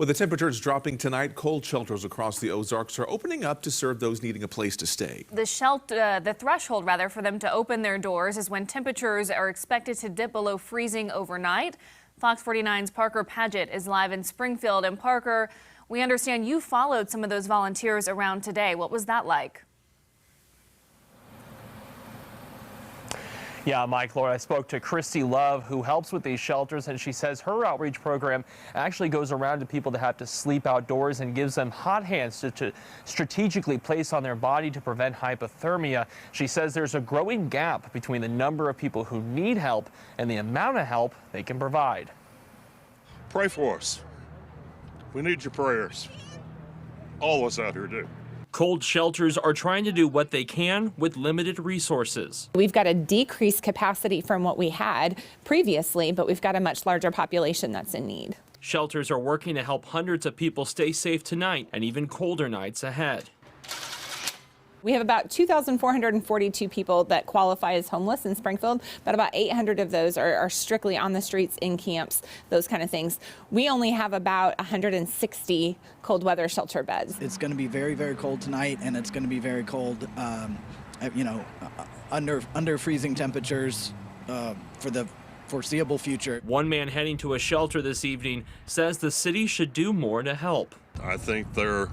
With the temperatures dropping tonight, cold shelters across the Ozarks are opening up to serve those needing a place to stay. The threshold for them to open their doors is when temperatures are expected to dip below freezing overnight. Fox 49's Parker Paget is live in Springfield. And Parker, we understand you followed some of those volunteers around today. What was that like? Yeah, Mike, Laura, I spoke to Christy Love, who helps with these shelters, and she says her outreach program actually goes around to people that have to sleep outdoors and gives them hot hands to strategically place on their body to prevent hypothermia. She says there's a growing gap between the number of people who need help and the amount of help they can provide. Pray for us. We need your prayers. All of us out here do. Cold shelters are trying to do what they can with limited resources. We've got a decreased capacity from what we had previously, but we've got a much larger population that's in need. Shelters are working to help hundreds of people stay safe tonight and even colder nights ahead. We have about 2,442 people that qualify as homeless in Springfield, but about 800 of those are strictly on the streets, in camps, those kind of things. We only have about 160 cold weather shelter beds. It's going to be very, very cold tonight, and it's going to be very cold, under freezing temperatures for the foreseeable future. One man heading to a shelter this evening says the city should do more to help. I think they're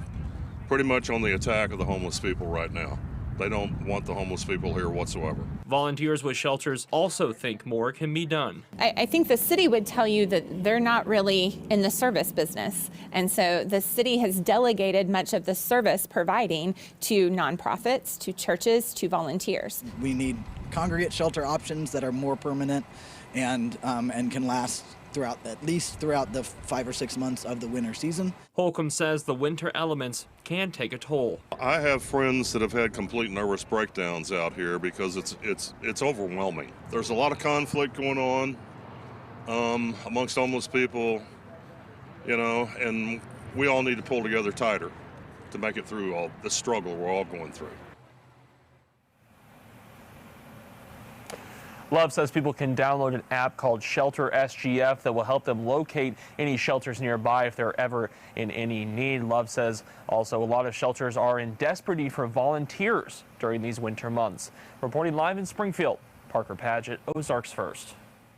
pretty much on the attack of the homeless people right now. They don't want the homeless people here whatsoever. Volunteers with shelters also think more can be done. I think the city would tell you that they're not really in the service business. And so the city has delegated much of the service providing to nonprofits, to churches, to volunteers. We need congregate shelter options that are more permanent and can last at least throughout the 5 or 6 months of the winter season. Holcomb says the winter elements can take a toll. I have friends that have had complete nervous breakdowns out here because it's overwhelming. There's a lot of conflict going on amongst homeless people, and we all need to pull together tighter to make it through all the struggle we're all going through. Love says people can download an app called Shelter SGF that will help them locate any shelters nearby if they're ever in any need. Love says also a lot of shelters are in desperate need for volunteers during these winter months. Reporting live in Springfield, Parker Paget, Ozarks First.